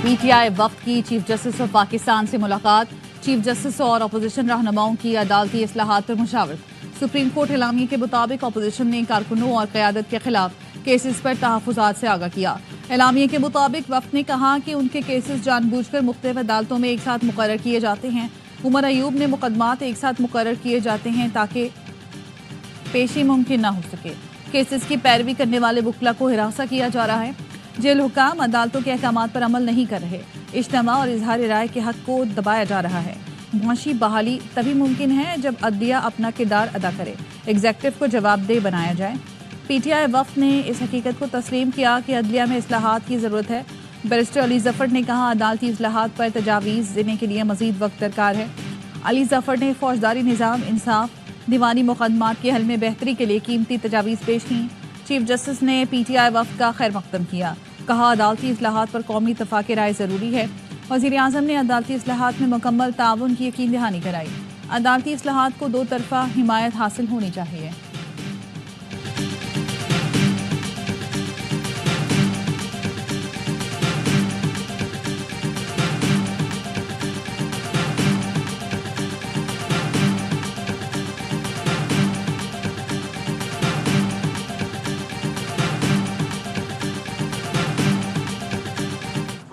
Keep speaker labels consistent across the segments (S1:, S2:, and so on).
S1: PTI वफ्द की chief justice of Pakistan से मुलाकात। चीफ जस्टिस और अपोजिशन रहनुमाओं की अदालती इस्लाहात पर मुशावरत। सुप्रीम कोर्ट एलामिया के मुताबिक अपोजिशन ने कारकुनों और क़यादत के खिलाफ केसेस पर तहफ़्फ़ुज़ात से आगाह किया। एलामिया के मुताबिक वफ्द ने कहा कि उनके केसेस जानबूझकर मुख्तलिफ अदालतों में एक साथ मुकर्रर किए जाते हैं। उमर अयूब ने मुकदमात एक साथ मुकर्रर किए जाते हैं ताकि पेशी मुमकिन न हो सके। केसेस की पैरवी करने वाले वकला को हिरासा किया जा रहा है। जेल हुकाम अदालतों के अहकामात पर अमल नहीं कर रहे। इज्तिमा और इजहार राय के हक को दबाया जा रहा है। मुआशी बहाली तभी मुमकिन है जब अदलिया अपना किरदार अदा करे, एग्जेक्टिव को जवाबदेह बनाया जाए। पीटीआई वफ्द ने इस हकीकत को तस्लीम किया कि अदलिया में इस्लाहात की ज़रूरत है। बैरिस्टर अली जफ़र ने कहा, अदालती इस्लाहात पर तजावीज़ देने के लिए मज़ीद वक्त दरकार है। अली जफ़र ने फौजदारी निज़ाम, इंसाफ, दीवानी मुकदमात के हल में बेहतरी के लिए कीमती तजावीज़ पेश की। चीफ जस्टिस ने पीटीआई वफ्द का खैर मकदम किया। कहा, अदालती इस्लाहात पर कौमी इत्तफ़ाक़ राय ज़रूरी है। वज़ीर आज़म ने अदालती इस्लाहात में मुकम्मल ताउन की यकीन दहानी कराई। अदालती इस्लाहात को दो तरफ़ा हिमायत हासिल होनी चाहिए।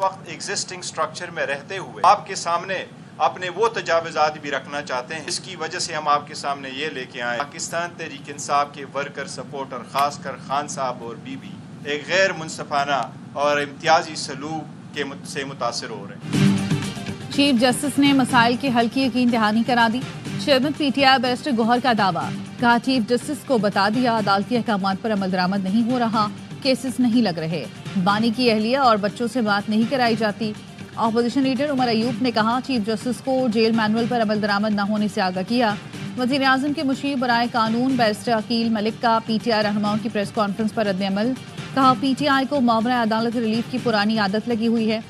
S2: वक्त एग्जिस्टिंग स्ट्रक्चर में रहते हुए आपके सामने अपने वो तजावुज़ात भी रखना चाहते हैं। इसकी वजह से हम आपके सामने ये लेके आए, पाकिस्तान तहरीक इंसाफ के वर्कर सपोर्टर खासकर खान साहब और बीबी एक गैर मुनसफाना और इम्तियाजी सलूक के से मुतासर हो रहे हैं।
S1: चीफ जस्टिस ने मसाइल के हल की यकीन दहानी करा दी। चेयरमैन पीटीआई बैरिस्टर गौहर का दावा, कहा अचीफ जस्टिस को बता दिया अदालती अहकामात पर अमल दरामद नहीं हो रहा, केसेस नहीं लग रहे, बानी की अहलिया और बच्चों से बात नहीं कराई जाती। अपोजिशन लीडर उमर अयूब ने कहा, चीफ जस्टिस को जेल मैनुअल पर अमल दरामद न होने से आगाह किया। वज़ीर आज़म के मुशीर बराए कानून बैरिस्टर अकील मलिक का पीटीआई रहनुमाओं की प्रेस कॉन्फ्रेंस पर रद्द-ए-अमल। कहा, पीटीआई को मामला अदालत रिलीफ की पुरानी आदत लगी हुई है।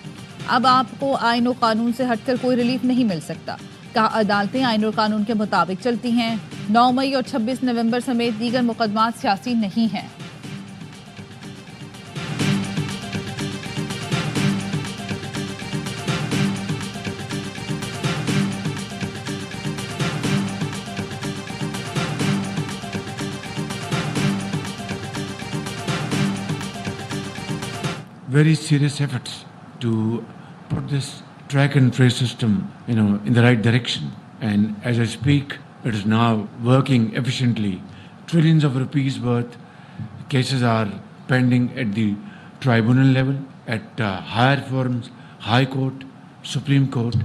S1: अब आपको आइन और कानून से हटकर कोई रिलीफ नहीं मिल सकता। कहा, अदालतें आइन और कानून के मुताबिक चलती हैं। 9 मई और 26 नवंबर समेत दीगर मुकदमात सियासी नहीं हैं।
S3: Very serious efforts to put this track and trace system, in the right direction. And as I speak, it is now working efficiently. Trillions of rupees worth cases are pending at the tribunal level, at higher forums, High Court, Supreme Court.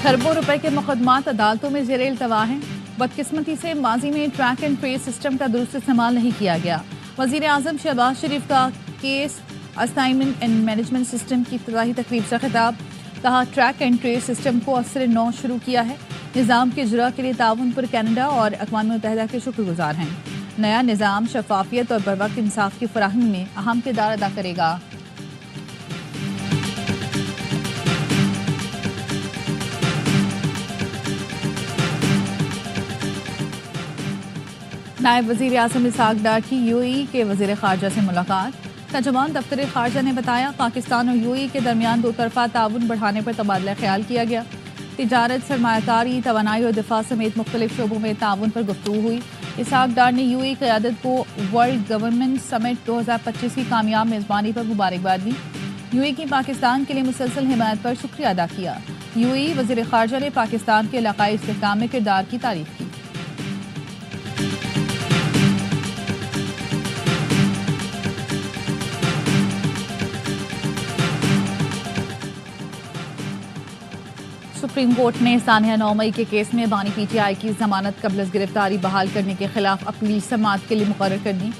S1: खरबों रुपए के मुकदमात अदालतों में ज़ेर इल्तवा हैं। बदकिस्मती से माजी में ट्रैक एंड ट्रेस सिस्टम का दुरुस्त इस्तेमाल नहीं किया गया। वज़ीर आज़म शहबाज शरीफ का case assignment and management system की इफ्तिताही तकरीब से खिताब। कहा, ट्रैक एंड ट्रेस सिस्टम को असर नौ शुरू किया है। निज़ाम के इजरा के लिए ताउन पर कनाडा और अक़वाम मुत्तहिदा के शुक्रगुजार हैं। नया निज़ाम शफाफियत और बरवक्त इंसाफ की फराहमी में अहम किरदार अदा करेगा। नायब वज़ीर आज़म इसहाक डार की यूएई के वज़ीर ख़ारजा से मुलाकात। तर्जुमान दफ्तर ख़ारजा ने बताया, पाकिस्तान और यूएई के दरमियान दो तरफ़ा ताउन बढ़ाने पर तबादला ख्याल किया गया। तिजारत, सरमायाकारी, तवानाई और दिफा समेत मुख्तलिफ शोबों में ताउन पर गुफ्तगू हुई। इसहाक डार ने यूएई क़यादत को वर्ल्ड गवर्नमेंट समिट 2025 की कामयाब मेज़बानी पर मुबारकबाद दी। यूएई की पाकिस्तान के लिए मुसलसल हिमायत पर शुक्रिया अदा किया। यूएई वज़ीर ख़ारजा ने पाकिस्तान के इलाक़ाई इस्तेहकाम में किरदार की तारीफ़ की। सुप्रीम कोर्ट ने सानिया 9 मई के केस में बानी पीटीआई की जमानत कबल गिरफ्तारी बहाल करने के खिलाफ अपील समाअत के लिए मुकर्रर कर दी।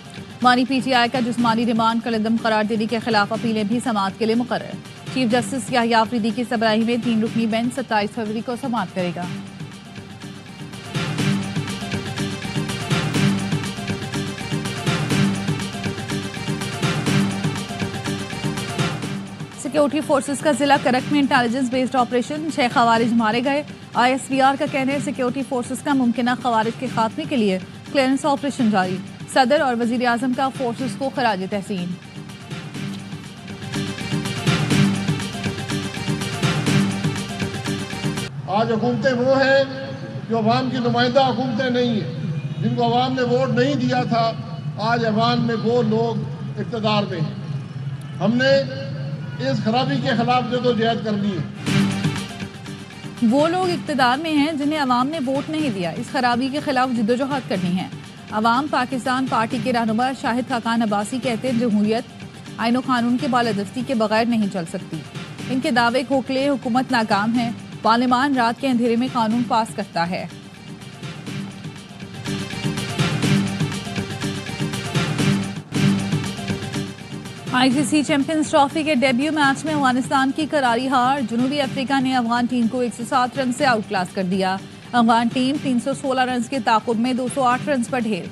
S1: बानी पीटीआई का जिस्मानी रिमांड कलअदम करार देने के खिलाफ अपीलें भी समाअत के लिए मुकर्रर। चीफ जस्टिस याहिया अफरीदी की सरबराही में 3 रुकनी बेंच 27 फरवरी को समाअत करेगा। सिक्योरिटी फोर्सेस का जिला करक में इंटेलिजेंस बेस्ड ऑपरेशन, 6 खवारिज मारे गए। ISPR का कहना है सिक्योरिटी फोर्सेस का मुमकिना खवारिज के खात्मे के लिए क्लियरेंस ऑपरेशन जारी। सदर और वजीर आजम का फोर्सेस को खराज तहसीन।
S4: आज हुकूमतें वो हैं जो अवाम की नुमाइंदा हुकूमतें नहीं हैं, जिनको अवाम ने वोट नहीं दिया था। आज अवाम में वो लोग इक़्तिदार में हैं। हमने इस खराबी के खिलाफ जदोजहद करनी है।
S1: वो लोग इक़्तिदार में हैं जिन्हें अवाम ने वोट नहीं दिया। इस खराबी के खिलाफ जदोजहद करनी है। अवाम पाकिस्तान पार्टी के रहनुमा शाहिद खाकान अब्बासी कहते हैं जमहूरियत आईन व कानून के बालादस्ती के बगैर नहीं चल सकती। इनके दावे खोखले, हुकूमत नाकाम है। पार्लियामान रात के अंधेरे में कानून पास करता है। आईसीसी चैंपियंस ट्रॉफी के डेब्यू मैच में अफगानिस्तान की करारी हार। जनूबी अफ्रीका ने अफगान टीम को 107 रन से आउट क्लास कर दिया। अफगान टीम 316 रन के ताकुब में 208 रन पर ढेर।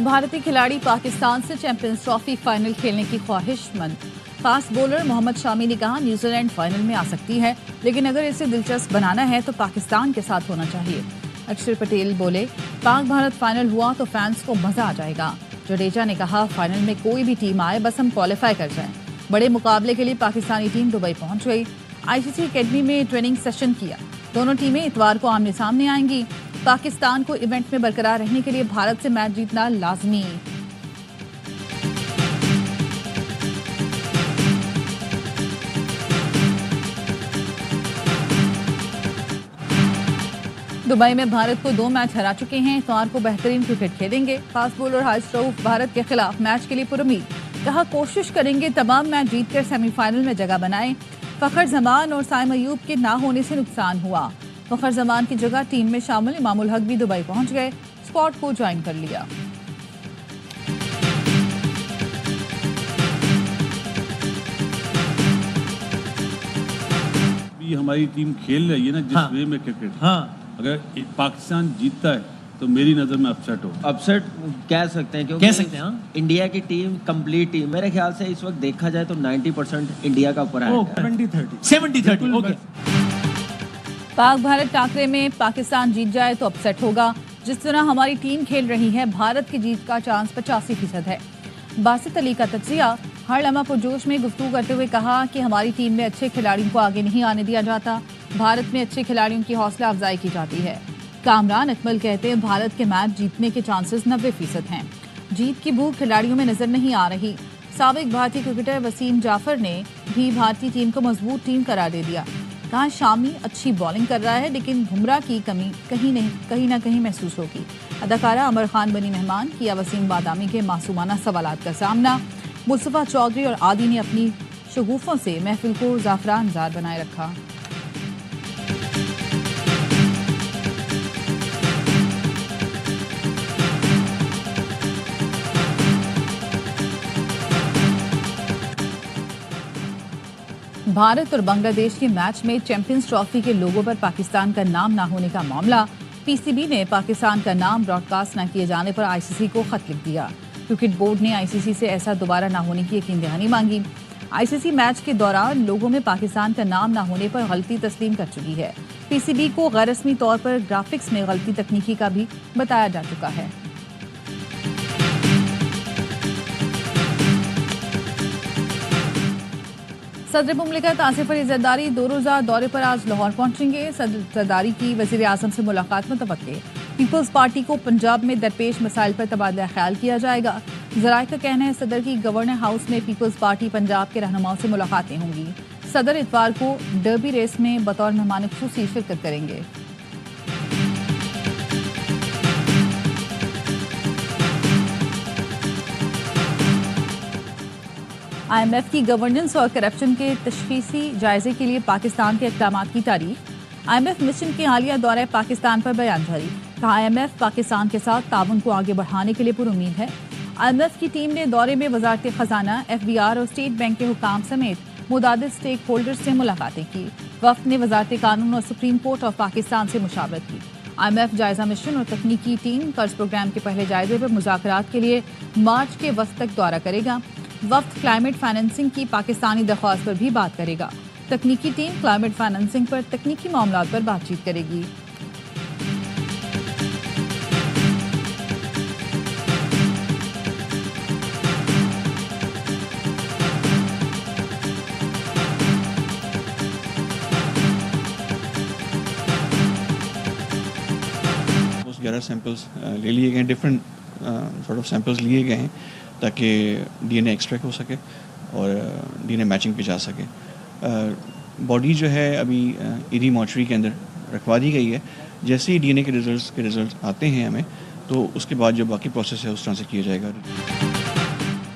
S1: भारतीय खिलाड़ी पाकिस्तान से चैंपियंस ट्रॉफी फाइनल खेलने की ख्वाहिशमंद। फास्ट बॉलर मोहम्मद शामी ने कहा न्यूजीलैंड फाइनल में आ सकती है, लेकिन अगर इसे दिलचस्प बनाना है तो पाकिस्तान के साथ होना चाहिए। अक्षर पटेल बोले पाक भारत फाइनल हुआ तो फैंस को मजा आ जाएगा। जडेजा ने कहा फाइनल में कोई भी टीम आए बस हम क्वालिफाई कर जाएं। बड़े मुकाबले के लिए पाकिस्तानी टीम दुबई पहुंच गई। आईसीसी एकेडमी में ट्रेनिंग सेशन किया। दोनों टीमें इतवार को आमने सामने आएंगी। पाकिस्तान को इवेंट में बरकरार रहने के लिए भारत से मैच जीतना लाजमी। दुबई में भारत को 2 मैच हरा चुके हैं। इतवार को बेहतरीन क्रिकेट खेलेंगे। फास्ट बॉलर हारिस रऊफ भारत के खिलाफ मैच के लिए पुरुमीद। कहा कोशिश करेंगे तमाम मैच जीतकर सेमीफाइनल में जगह बनाएं। फखर जमान और साइम अयूब के ना होने से नुकसान हुआ। फखर जमान की जगह टीम में शामिल इमामुल हक भी दुबई पहुंच गए। स्क्वाड को ज्वाइन कर लिया।
S5: हमारी टीम खेल रही है ना जिस वे में क्रिकेट, अगर पाकिस्तान जीतता है तो मेरी नज़र में अपसेट हो।
S6: अपसेट कह सकते हैं क्योंकि इंडिया की टीम कंप्लीट टीम मेरे ख्याल से इस वक्त देखा जाए तो 90% इंडिया का ऊपर है।
S7: 70-30 ओके।
S1: पाक भारत टाकरे में पाकिस्तान जीत जाए तो अपसेट होगा। जिस तरह हमारी टीम खेल रही है भारत की जीत का चांस 85% है। बासित अली का तज्जिया। हर लम्हा पुरजोश में गुफ्तगू करते हुए कहा कि हमारी टीम में अच्छे खिलाड़ियों को आगे नहीं आने दिया जाता। भारत में अच्छे खिलाड़ियों की हौसला अफजाई की जाती है। कामरान अकमल कहते हैं भारत के मैच जीतने के चांसेस 90% हैं। जीत की भूख खिलाड़ियों में नजर नहीं आ रही। साबिक भारतीय क्रिकेटर वसीम जाफर ने भी भारतीय टीम को मजबूत टीम करार दे दिया। कहा शामी अच्छी बॉलिंग कर रहा है लेकिन बुमराह की कमी कहीं ना कहीं महसूस होगी। अदाकारा अमर खान बनी मेहमान। किया वसीम बादामी के मासूमाना सवालात का सामना। मुस्तफा चौधरी और आदि ने अपनी शगुफों से महफिल को ज़ाफ़रान ज़ार बनाए रखा। भारत और बांग्लादेश के मैच में चैंपियंस ट्रॉफी के लोगों पर पाकिस्तान का नाम ना होने का मामला। पीसीबी ने पाकिस्तान का नाम ब्रॉडकास्ट न किए जाने पर आईसीसी को खत लिख दिया। क्रिकेट बोर्ड ने आईसीसी से ऐसा दोबारा ना होने की यकीन दहानी मांगी। आईसीसी मैच के दौरान लोगों में पाकिस्तान का नाम ना होने पर गलती तस्लीम कर चुकी है। पीसीबी को गैर रस्मी तौर पर ग्राफिक्स में गलती तकनीकी का भी बताया जा चुका है। सदर मुमलिकत आसिफ अली जरदारी 2 रोज़ा दौरे पर आज लाहौर पहुंचेंगे। सदर जरदारी की वज़ीर आज़म से मुलाकात मुतवक्के। पीपल्स पार्टी को पंजाब में दरपेश मसाइल पर तबादला ख्याल किया जाएगा। ज़राए का कहना है सदर की गवर्नर हाउस में पीपल्स पार्टी पंजाब के रहनुमाओं से मुलाकातें होंगी। सदर इतवार को डर्बी रेस में बतौर मेहमान ख़ुसूसी शिरकत करेंगे। IMF की गवर्नेंस और करप्शन के तशख़ीसी जायजे के लिए पाकिस्तान के इक़दामात की तारीफ। IMF मिशन के हालिया दौरे पाकिस्तान पर बयान जारी। कहा IMF पाकिस्तान के साथ ताउन को आगे बढ़ाने के लिए पुरुमीद है। IMF की टीम ने दौरे में वज़ारत ख़जाना, FBR और स्टेट बैंक के हुकाम समेत मुतादिद स्टेक होल्डर्स से मुलाकातें की। वफ़द ने वज़ारत कानून और सुप्रीम कोर्ट ऑफ पाकिस्तान से मुशावरत की। IMF जायजा मिशन और तकनीकी टीम कर्ज प्रोग्राम के पहले जायजे पर मुज़ाकरात के लिए मार्च के वक्त तक दौरा करेगा। वफ़द क्लाइमेट फाइनेंसिंग की पाकिस्तानी दरख्वास्त पर भी बात करेगा। तकनीकी टीम क्लाइमेट फाइनेंसिंग पर तकनीकी मामलात पर बातचीत करेगी।
S8: वगैरह सैंपल्स ले लिए गए हैं, डिफरेंट सॉर्ट ऑफ सैंपल्स लिए गए हैं ताकि DNA एक्सट्रैक्ट हो सके और DNA मैचिंग पे जा सके। बॉडी जो है अभी ईडी मॉर्चरी के अंदर रखवा दी गई है। जैसे ही DNA के रिजल्ट आते हैं हमें, तो उसके बाद जो बाकी प्रोसेस है उस तरह से किया जाएगा।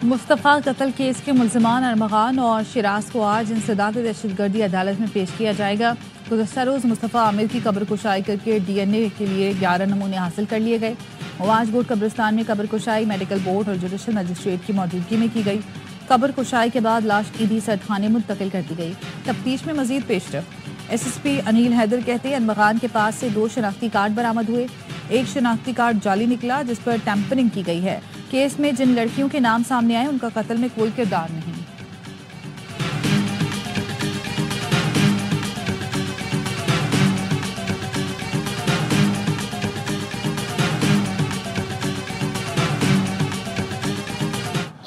S1: मुस्तफ़ा कत्ल केस के मुल्ज़िमान अरमगान और शिराज को आज इंसदाद दहशतगर्दी अदालत में पेश किया जाएगा। गुज़श्ता रोज़ मुस्तफ़ा आमिर की कब्र कुशाई करके DNA के लिए 11 नमूने हासिल कर लिए गए। वाजगोट कब्रिस्तान में कब्र कुशाई मेडिकल बोर्ड और जुडिशल मजिस्ट्रेट की मौजूदगी में की गई। कब्र कुशाई के बाद लाश ईडी सरखाने मुंतकिल कर दी गई। तफ्तीश में मजीद पेशरफ। SSP अनिल हैदर कहते हैं अरमगान के पास से 2 शनाख्ती कार्ड बरामद हुए। एक शनाख्ती कार्ड जाली निकला जिस पर टैंपरिंग की गई है। केस में जिन लड़कियों के नाम सामने आए उनका कत्ल में कोई किरदार नहीं।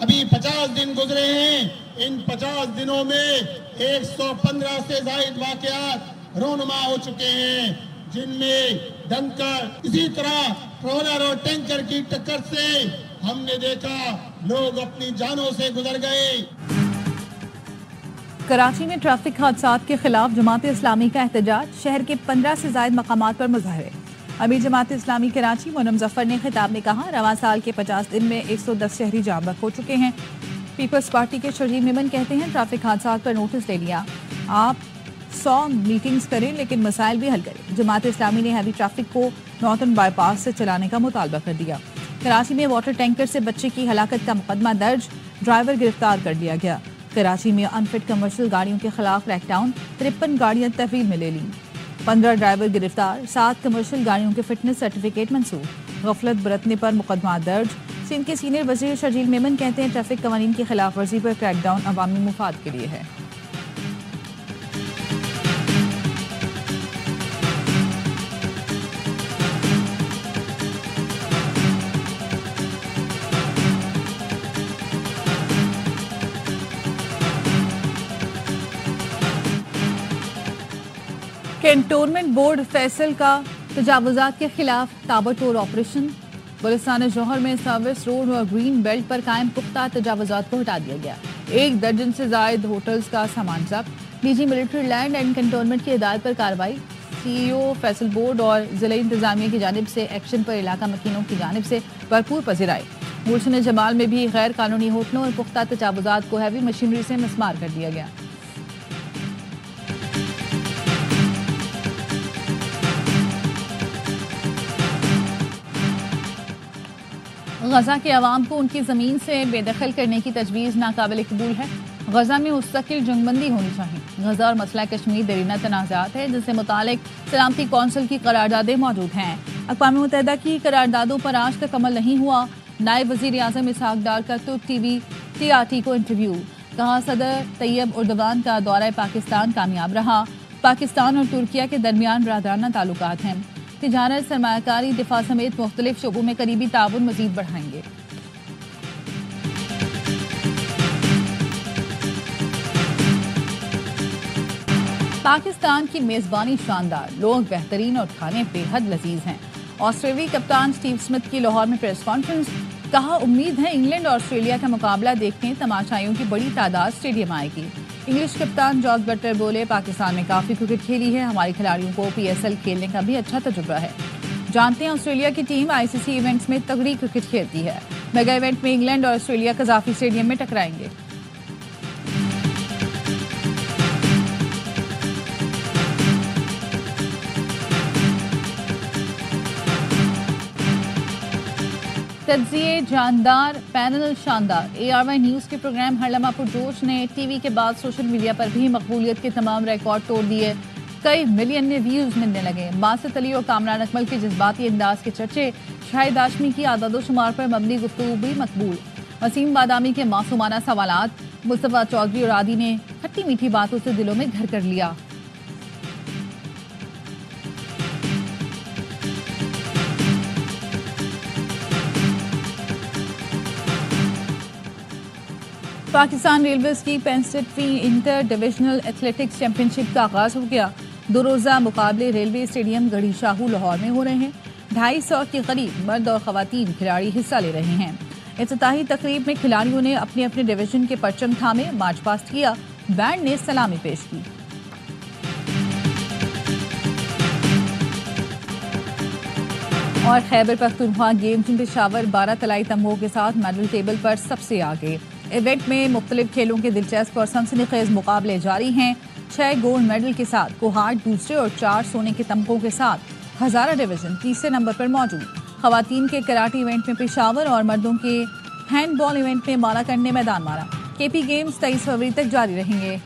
S4: अभी 50 दिन गुजरे हैं। इन 50 दिनों में 115 से ज्यादा वाकयात रोनुमा हो चुके हैं, जिनमें डंकर इसी तरह ट्रोलर और टैंकर की टक्कर से हमने देखा लोग अपनी जानों से गुजर गए।
S1: कराची में ट्रैफिक हादसात के खिलाफ जमात इस्लामी का एहतजाज। शहर के 15 से ज्यादा मकामात पर मुजाहरे। अमीर जमात इस्लामी कराची मोनम जफर ने खिताब में कहा, रवां साल के 50 दिन में 110 शहरी जाम बख्श हो चुके हैं। पीपल्स पार्टी के शरीर मेमन कहते हैं ट्रैफिक हादसात पर नोटिस ले लिया, आप 100 मीटिंग्स करें लेकिन मसाइल भी हल करें। जमात इस्लामी ने हैवी ट्रैफिक को नॉर्थन बाईपास से चलाने का मुतालबा कर दिया। कराची में वाटर टैंकर से बच्चे की हलाकत का मुकदमा दर्ज, ड्राइवर गिरफ्तार कर लिया गया। कराची में अनफिट कमर्शियल गाड़ियों के खिलाफ क्रैकडाउन, 53 गाड़ियां तहवील में ले ली। 15 ड्राइवर गिरफ्तार, 7 कमर्शियल गाड़ियों के फिटनेस सर्टिफिकेट मंसूख। गफलत बरतने पर मुकदमा दर्ज। सिंध के सीनियर वजीर शर्जील मेमन कहते हैं ट्रैफिक कवानीन की खिलाफ वर्जी पर क्रैकडाउन अवामी मुफाद के लिए है। कैंटोनमेंट बोर्ड फैसल का तजावुजात के खिलाफ ताबड़तोड़ ऑपरेशन। बलुस्तान जौहर में सर्विस रोड और ग्रीन बेल्ट पर कायम पुख्ता तजावुजात को हटा दिया गया। 1 दर्जन से जायद होटल्स का सामान जब्त। निजी मिलिट्री लैंड एंड कैंटोनमेंट की हिदायत पर कार्रवाई। CEO फैसल बोर्ड और जिला इंतजामिया की जानिब से एक्शन पर इलाका मकीनों की जानिब से भरपूर पजीराई। गुलशन जमाल में भी गैर कानूनी होटलों और पुख्ता तजावुजात को हैवी मशीनरी से मिसमार कर दिया गया। गजा के अवाम को उनकी ज़मीन से बेदखल करने की तजवीज़ नाकाबिल कबूल है। गजा में मुस्तकिल जंगबंदी होनी चाहिए। गजा और मसला कश्मीर देरीना तनाज़ात है जिससे मुतालिक सलामती कौंसिल की करारदादें मौजूद हैं। अक़वाम मुत्तहिदा की करारदादों पर आज तक अमल नहीं हुआ। नायब वज़ीर आज़म इसहाक डार का तुर्क TV TRT को इंटरव्यू। कहा, सदर तैयब उर्दवान का दौरा पाकिस्तान कामयाब रहा। पाकिस्तान और तुर्किया के दरमियान बरादराना ताल्लुकात हैं। तिजारत, सरमायाकारी, दिफा समेत मुख्तलिफ शोबों में करीबी ताउन मजीद बढ़ाएंगे। पाकिस्तान की मेजबानी शानदार, लोग बेहतरीन और खाने बेहद लजीज हैं। ऑस्ट्रेलियाई कप्तान स्टीव स्मिथ की लाहौर में प्रेस कॉन्फ्रेंस। कहा, उम्मीद है इंग्लैंड और ऑस्ट्रेलिया का मुकाबला देखने तमाशाइयों की बड़ी तादाद स्टेडियम आएगी। इंग्लिश कप्तान जॉर्ज बटलर बोले, पाकिस्तान में काफ़ी क्रिकेट खेली है, हमारे खिलाड़ियों को PSL खेलने का भी अच्छा तजुर्बा है। जानते हैं ऑस्ट्रेलिया की टीम ICC इवेंट्स में तगड़ी क्रिकेट खेलती है। मेगा इवेंट में इंग्लैंड और ऑस्ट्रेलिया कज़ाफी स्टेडियम में टकराएंगे। तज्ज़िये जानदार, पैनल शानदार। ARY न्यूज़ के प्रोग्राम हर लम्हा पुरजोश ने TV के बाद सोशल मीडिया पर भी मकबूलियत के तमाम रिकॉर्ड तोड़ दिए। कई मिलियन में व्यूज़ मिलने लगे। बासित अली और कामरान अकमल के जज्बाती अंदाज के चर्चे, शाहिद हाशमी की आदादोशुमार पर मबनी गुफ्तगू भी मकबूल। वसीम बादामी के मासूमाना सवालात, मुस्तफ़ा चौधरी और आदि ने खट्टी मीठी बातों से दिलों में घर कर लिया। पाकिस्तान रेलवेज की 65वीं इंटर डिविजनल एथलेटिक्स चैंपियनशिप का आगाज हो गया। 2 रोज़ा मुकाबले रेलवे स्टेडियम गढ़ी शाहू लाहौर में हो रहे हैं। 250 के करीब मर्द और खवातीन खिलाड़ी हिस्सा ले रहे हैं। इफ्तिताही तकरीब में खिलाड़ियों ने अपने अपने डिवीजन के परचम थामे, मार्च पास्ट किया, बैंड ने सलामी पेश की। और खैबर पख्तूनख्वा गेम्स में पेशावर 12 तलाई तमगों के साथ मेडल टेबल पर सबसे आगे। इवेंट में मुख्तलिफ खेलों के दिलचस्प और सनसनीखेज मुकाबले जारी हैं। 6 गोल्ड मेडल के साथ कोहाट दूसरे और 4 सोने के तमगों के साथ हजारा डिवीजन तीसरे नंबर पर मौजूद। खवातीन के कराटे इवेंट में पेशावर और मर्दों के हैंडबॉल इवेंट में माला करने मैदान मारा। केपी गेम्स 23 फरवरी तक जारी रहेंगे।